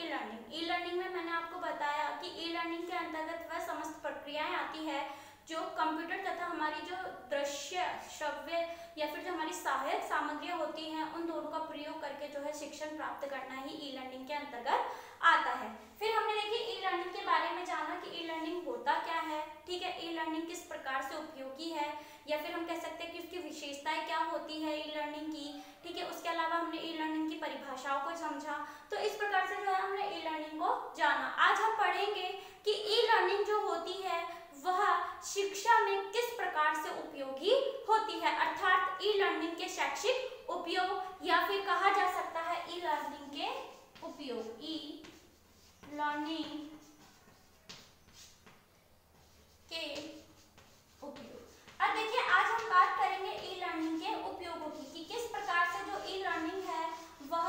E learning. E learning में मैंने आपको बताया कि ई लर्निंग के अंतर्गत वह समस्त प्रक्रियाएं आती है जो कंप्यूटर तथा हमारी जो दृश्य श्रव्य या फिर जो हमारी सहायक सामग्रियां होती हैं उन दोनों का प्रयोग करके जो है शिक्षण प्राप्त करना ही ई लर्निंग के अंतर्गत आता है। फिर हमने देखिए ई लर्निंग के बारे में जाना कि ई लर्निंग होता क्या है, ठीक है, ई लर्निंग किस प्रकार से उपयोगी है, या फिर हम कह सकते हैं कि उसकी विशेषताएं क्या होती है ई लर्निंग की, ठीक है। उसके अलावा हमने ई लर्निंग की परिभाषाओं को समझा। तो इस प्रकार से जो है हमने ई लर्निंग को जाना। आज हम पढ़ेंगे कि ई लर्निंग जो होती है वह शिक्षा में किस प्रकार से उपयोगी होती है, अर्थात ई लर्निंग के शैक्षिक उपयोग या फिर कहा जा सकता है ई लर्निंग के उपयोग, ई लर्निंग के उपयोग। अब देखिए आज हम बात करेंगे ई लर्निंग के उपयोगों की कि किस प्रकार से जो ई लर्निंग है वह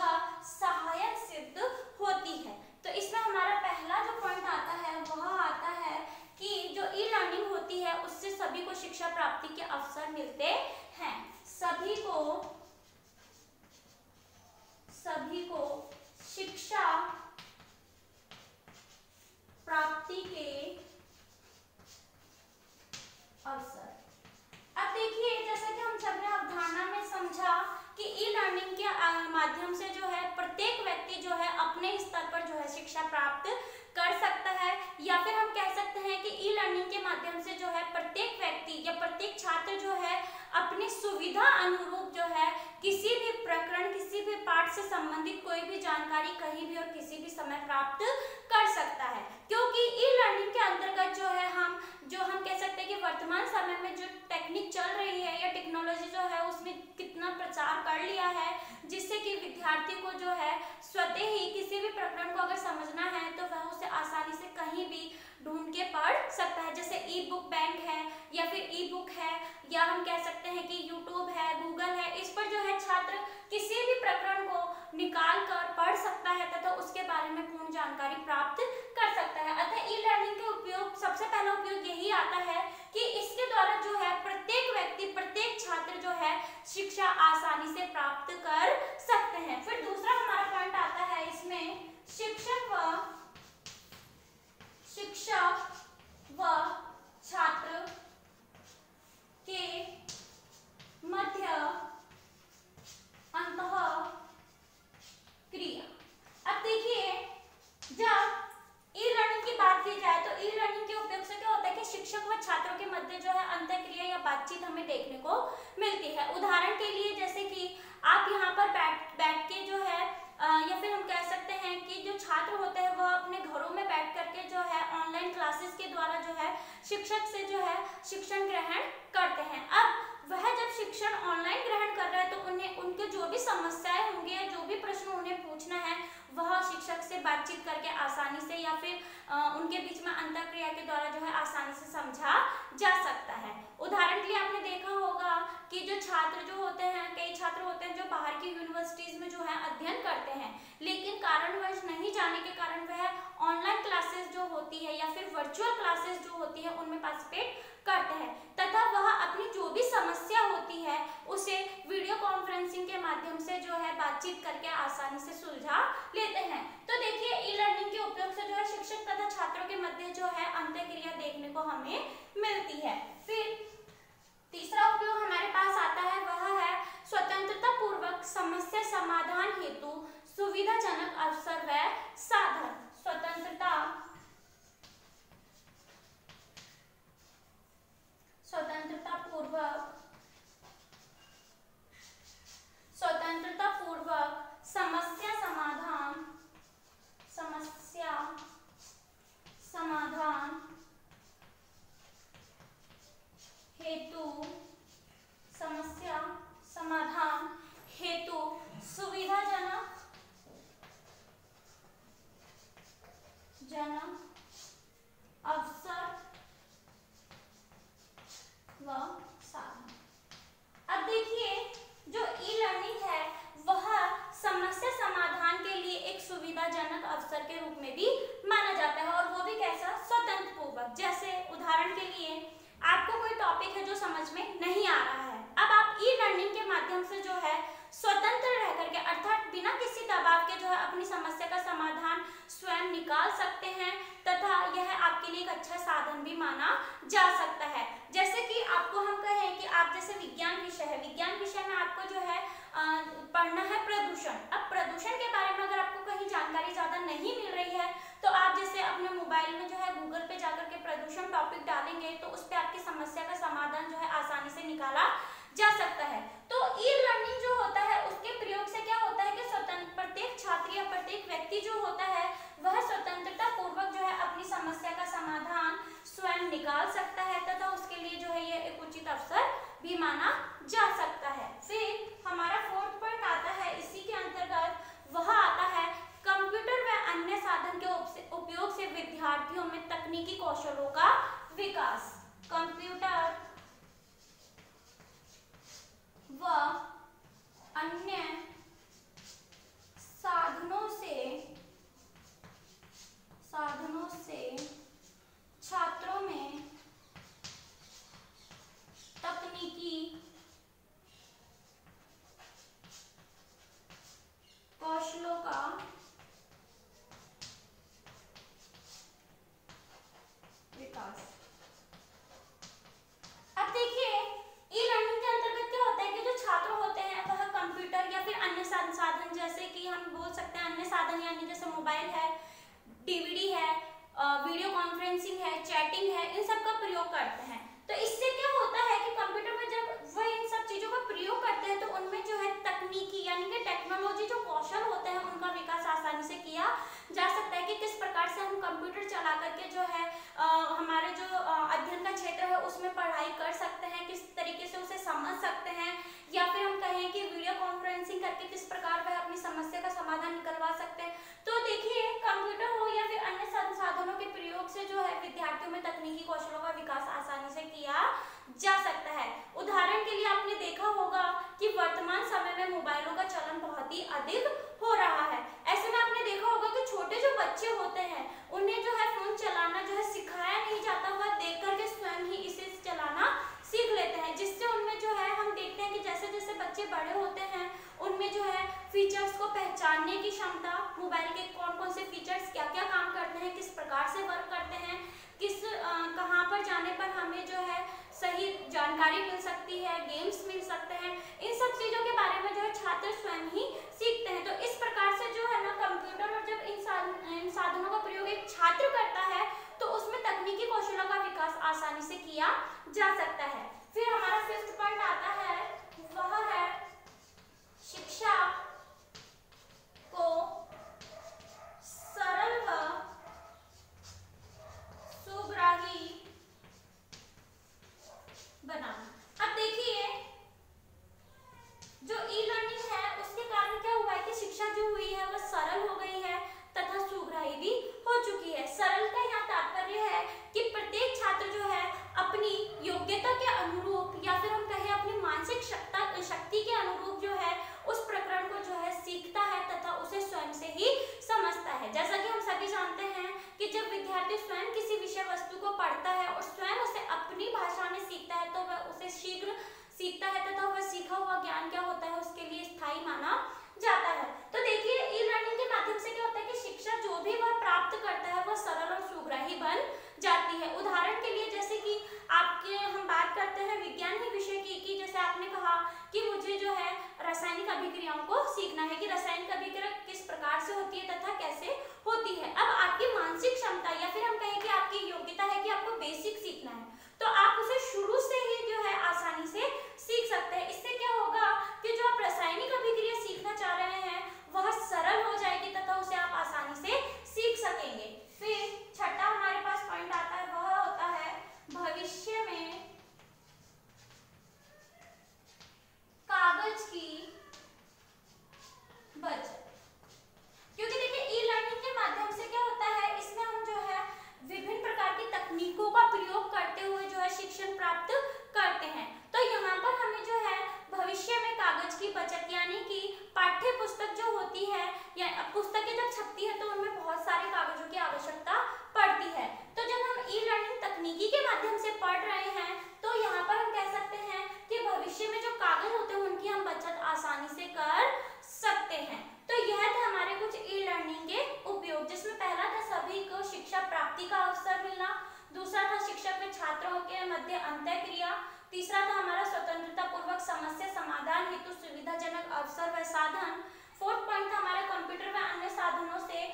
सहायक सिद्ध होती है। तो इसमें हमारा पहला जो पॉइंट आता है वह आता है कि जो ई लर्निंग होती है उससे सभी को शिक्षा प्राप्ति के अवसर मिलते हैं। सभी को शिक्षा प्राप्ति के अवसर। अब देखिए जैसा कि हम सबने अवधारणा में समझा कि ई लर्निंग के माध्यम से जो है प्रत्येक व्यक्ति जो है अपने स्तर पर जो है शिक्षा प्राप्त कर सकता है, या फिर हम कह सकते हैं कि ई लर्निंग के माध्यम से जो है प्रत्येक व्यक्ति या प्रत्येक छात्र जो है अपनी सुविधा अनुरूप जो है किसी भी प्रकरण किसी भी पाठ से संबंधित कोई भी जानकारी कहीं भी और किसी भी समय प्राप्त कर सकता है। क्योंकि ई लर्निंग के अंतर्गत जो है हम कह सकते हैं कि वर्तमान समय में जो टेक्निक चल रही है या टेक्नोलॉजी जो है उसने कितना प्रचार कर लिया है, जिससे कि विद्यार्थी को जो है स्वतः ही किसी भी प्रकरण को अगर समझना है तो वह उसे आसानी से कहीं भी ढूंढ के पढ़ सकता है। जैसे ई बुक बैंक है या फिर ई बुक है, या हम कह सकते हैं कि यूट्यूब है, गूगल है, इस पर जो है छात्र किसी भी प्रकरण को निकाल कर पढ़ सकता है तथा उसके बारे में पूर्ण जानकारी प्राप्त कर सकता है। अतः ई लर्निंग के उपयोग सबसे पहला उपयोग यही आता है कि इसके द्वारा जो है प्रत्येक व्यक्ति प्रत्येक छात्र जो है शिक्षा आसानी से प्राप्त कर सकते हैं। फिर दूसरा हमारा पॉइंट आता है इसमें शिक्षक व छात्र के मध्य अंतः क्रिया। अब देखिए जब ई लर्निंग की बात की जाए तो ई लर्निंग के उपयोग से क्या होता है कि शिक्षक व छात्रों के मध्य जो है अंतःक्रिया या बातचीत हमें देखने को मिलती है। उदाहरण के लिए जैसे कि आप यहाँ पर बैठ के जो है या फिर हम कह सकते हैं कि जो छात्र होते हैं वह अपने घरों में बैठ करके जो है ऑनलाइन क्लासेस के द्वारा जो है शिक्षक से जो है शिक्षण ग्रहण करते हैं। अब वह जब शिक्षण ऑनलाइन ग्रहण कर रहे हैं तो उन्हें उनके जो भी समस्याएं होंगी या जो भी प्रश्न उन्हें पूछना है वह शिक्षक से बातचीत करके आसानी से या फिर उनके बीच में अंतःक्रिया के द्वारा जो है आसानी से समझा जा सकता है। उदाहरण के लिए आपने देखा होगा कि जो छात्र जो होते हैं, कई छात्र होते हैं जो बाहर की यूनिवर्सिटीज में जो है अध्ययन करते हैं, लेकिन कारणवश नहीं जाने के कारण वह ऑनलाइन क्लासेस जो होती है या फिर वर्चुअल क्लासेस जो होती है उनमें पार्टिसिपेट करते हैं तथा वह अपनी जो भी समस्या होती है उसे वीडियो कॉन्फ्रेंसिंग के माध्यम से जो है बातचीत करके आसानी से सुलझा लेते हैं। तो देखिए ई लर्निंग के उपयोग से जो है शिक्षक तथा छात्रों के मध्य जो है अंतःक्रिया देखने को हमें मिलती है। फिर तीसरा उपयोग हमारे पास आता है वह है स्वतंत्रता पूर्वक समस्या समाधान हेतु सुविधाजनक अवसर व साधन। स्वतंत्रता पूर्वक समस्या समाधान हेतु सुविधाजनक अवसर व साधन। अब देखिए जो ई लर्निंग है वह समस्या समाधान के लिए एक सुविधाजनक अवसर के रूप में भी माना जाता है, और वो भी कैसा, स्वतंत्र पूर्वक। जैसे उदाहरण के लिए आपको कोई टॉपिक है जो समझ में नहीं आ रहा है, अब आप ई लर्निंग के माध्यम से जो है स्वतंत्र रह करके अर्थात बिना किसी दबाव के जो है अपनी समस्या का समाधान स्वयं निकाल सकते हैं तथा यह आपके लिए एक अच्छा साधन भी माना जा सकता है। जैसे कि आपको हम कहें कि आप जैसे विज्ञान विषय है, विज्ञान विषय में आपको जो है पढ़ना है प्रदूषण। अब प्रदूषण के बारे में अगर आपको कहीं जानकारी ज्यादा नहीं मिल रही है तो आप जैसे अपने मोबाइल में जो है गूगल पे जाकर के प्रदूषण टॉपिक डालेंगे तो उस पर आपकी समस्या का समाधान जो है आसानी से निकाला जा सकता है। तो ई लर्निंग जो होता है उसके प्रयोग से क्या होता है कि प्रत्येक छात्र या प्रत्येक व्यक्ति जो होता है वह स्वतंत्रता पूर्वक जो है अपनी समस्या का समाधान स्वयं निकाल सकता है तथा उसके लिए जो है यह एक उचित अवसर भी माना जा सकता है। फिर हमारा फोर्थ पॉइंट आता है, इसी के अंतर्गत वह आता है कंप्यूटर व अन्य साधन के उपयोग से विद्यार्थियों में तकनीकी कौशलों का विकास। कंप्यूटर व अन्य साधनों से छात्रों में तकनीकी कौशलों का विकास। अब देखिए ई लर्निंग के अंतर्गत क्या होता है कि जो छात्र होते हैं वह कंप्यूटर या फिर अन्य साधन जैसे कि हम बोल सकते हैं अन्य साधन यानी जैसे मोबाइल है, डीवीडी है, वीडियो कॉन्फ्रेंसिंग है, चैटिंग है, इन सब का प्रयोग करते हैं। तो इससे क्या होता है कि कंप्यूटर में जब वह इन सब चीजों का प्रयोग करते हैं तो उनमें जो है तकनीकी यानी कि टेक्नोलॉजी जो कौशल होते हैं उनका विकास आसानी से किया जा सकता है कि किस प्रकार से हम कंप्यूटर चला करके जो है हमारे जो अध्ययन का क्षेत्र है उसमें पढ़ाई कर सकते हैं, किस तरीके से उसे समझ सकते हैं, या फिर हम कहें कि वीडियो कॉन्फ्रेंसिंग करके किस प्रकार वह अपनी समस्या का समाधान निकलवा सकते हैं। तो देखिए कंप्यूटर हो या फिर अन्य साधनों के प्रयोग से जो है विद्यार्थियों में तकनीकी कौशलों का विकास आसानी से किया जा सकता है। उदाहरण के लिए आपने देखा होगा कि वर्तमान समय में मोबाइलों का चलन बहुत ही अधिक हो रहा है। ऐसे में आपने देखा होगा कि छोटे जो बच्चे होते हैं उन्हें जो है फोन चलाना जो है सिखाया नहीं जाता, वह देख करके स्वयं ही इसे चलाना सीख लेते हैं, जिससे उनमें जो है हम देखते हैं कि जैसे जैसे बच्चे बड़े होते हैं उनमें जो है फीचर्स को पहचानने की क्षमता, मोबाइल के कौन कौन से फीचर्स क्या क्या काम करते हैं, किस प्रकार से वर्क करते हैं, किस कहाँ पर जाने पर हमें जो है सही जानकारी मिल सकती है, गेम्स मिल सकते हैं, इन सब चीजों के बारे में जो है छात्र स्वयं ही सीखते हैं। तो इस प्रकार से जो है ना कंप्यूटर और जब इन साधनों का प्रयोग एक छात्र करता है तो उसमें तकनीकी कौशलों का विकास आसानी से किया जा सकता है। फिर हमारा फिफ्थ पॉइंट आता है, वह है शिक्षा को सरल व सुग्राही बनाना। अब देखिए जो ई लर्निंग है उसके कारण क्या हुआ है कि शिक्षा जो हुई है वह सरल हो गई है तथा सुग्राही भी हो चुकी है। सरल का यहाँ तात्पर्य है कि प्रत्येक छात्र जो है अपनी योग्यता के अनुरूप या फिर हम कहें अपनी मानसिक शक्ति के अनुरूप जो है उस प्रकरण को जो है सीखता है तथा उसे स्वयं से ही समझता है। जैसा कि हम सभी जानते हैं कि जब विद्यार्थी स्वयं किसी विषय वस्तु को पढ़ता है और स्वयं उसे अपनी भाषा में सीखता है तो वह उसे शीघ्र सीखता है तथा वह सीखा हुआ ज्ञान क्या होता है उसके लिए स्थायी माना जाता है। तो देखिए ई लर्निंग के माध्यम से क्या होता है कि शिक्षा जो भी वह प्राप्त करता है वह सरल और सुग्राही बन जाती है। उदाहरण के लिए जैसे कि आपके हम बात करते हैं विज्ञान ही विषय की कि जैसे आपने कहा कि मुझे जो है रासायनिक अभिक्रियाओं को सीखना है कि रासायनिक अभिक्रिया किस प्रकार से होती है तथा कैसे होती है। अब आपकी मानसिक क्षमता या फिर हम कहें कि आपकी योग्यता है कि आपको बेसिक सीखना है तो आप उसे शुरू से ही जो है आसानी से सीख सकते हैं। इससे क्या होगा कि जो आप रासायनिक अभिक्रिया सीखना चाह रहे हैं वह सरल हो जाएगी तथा उसे आप आसानी से सीख सकेंगे। फिर छठा हमारे पास पॉइंट आता है, वह होता है भविष्य में कागज की बचत। क्योंकि देखिए ई लर्निंग के माध्यम से क्या होता है इसमें हम जो है विभिन्न प्रकार की तकनीकों का प्रयोग करते हुए जो है शिक्षण प्राप्त करते हैं। तो यहाँ पर हमें जो है भविष्य में कागज की बचत यानी कि पाठ्य पुस्तक जो होती है या पुस्तकें जब छपती है तो उनमें बहुत सारे कागजों की आवश्यकता पड़ती है। तो जब हम ई लर्निंग तकनीकी के माध्यम से पढ़ रहे हैं तो यहाँ पर हम कह सकते हैं कि भविष्य में जो कागज होते हैं उनकी हम बचत आसानी से कर सकते हैं। तो यह थे हमारे कुछ ई लर्निंग के उपयोग, जिसमें पहला था सभी को शिक्षा प्राप्ति का अवसर मिलना, दूसरा था शिक्षक व छात्रों के मध्य अंतःक्रिया, तीसरा था हमारा स्वतंत्रता पूर्वक समस्या समाधान हेतु सुविधाजनक अवसर व साधन, फोर्थ पॉइंट था हमारे कंप्यूटर व अन्य साधनों से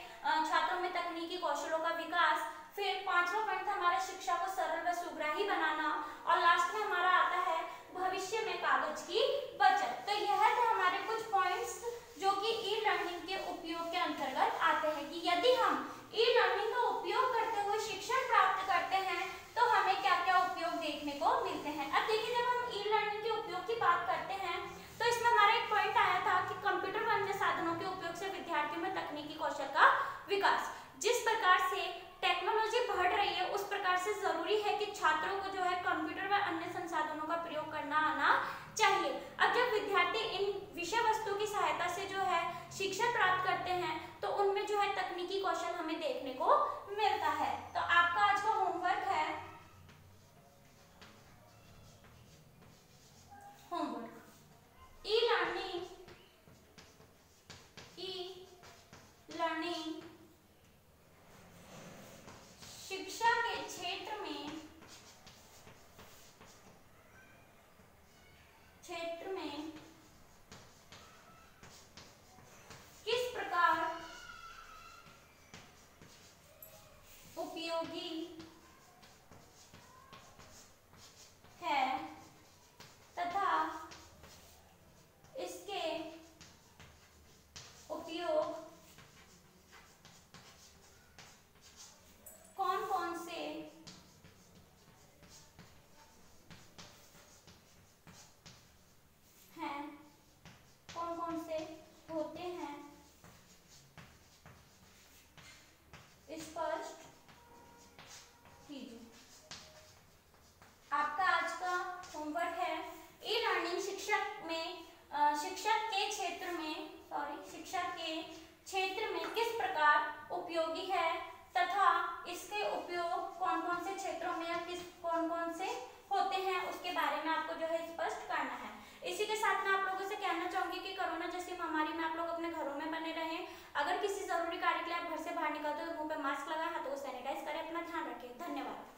छात्रों में तकनीकी कौशलों का विकास, फिर पांचवा पॉइंट था हमारा शिक्षा को सरल व सुग्राही बनाना, और लास्ट में हमारा आता है भविष्य में कागज की बचत। तो यह थे हमारे कुछ पॉइंट्स जो कि ई लर्निंग के उपयोग के अंतर्गत आते हैं कि यदि हम ई लर्निंग का उपयोग करते हुए शिक्षण प्राप्त करते हैं तो हमें क्या क्या उपयोग देखने को मिलते हैं। अब देखिए, जब हम ई लर्निंग के उपयोग की बात करते हैं तो इसमें हमारा एक पॉइंट आया था कि कंप्यूटर व अन्य साधनों के उपयोग से विद्यार्थियों में तकनीकी कौशल का विकास। जिस प्रकार से टेक्नोलॉजी बढ़ रही है उस प्रकार से जरूरी है कि छात्रों को जो है कंप्यूटर व अन्य संसाधनों का प्रयोग करना आना चाहिए। अब जब विद्यार्थी इन विषय वस्तु की सहायता से जो है शिक्षा प्राप्त करते हैं तो उनमें जो है तकनीकी कौशल हमें देखने को मिलता है। तो आपका आज का होमवर्क है ई लर्निंग शिक्षा के क्षेत्र में किस प्रकार उपयोगी है तथा इसके उपयोग कौन कौन से हैं, कौन कौन से होते हैं, स्पष्ट कीजिए। आपका आज का होमवर्क है ई लर्निंग शिक्षा के क्षेत्र में किस प्रकार उपयोगी है तथा इसके उपयोग कौन कौन से क्षेत्रों में या कौन कौन से होते हैं उसके बारे में आपको जो है स्पष्ट करना है। इसी के साथ मैं आप लोगों से कहना चाहूंगी कि कोरोना जैसी महामारी में आप लोग अपने घरों में बने रहें। अगर किसी जरूरी कार्य के लिए आप घर से बाहर निकलते हो तो मुंह पे मास्क लगाएं, हाथों को सैनिटाइज करें, अपना ध्यान रखें। धन्यवाद।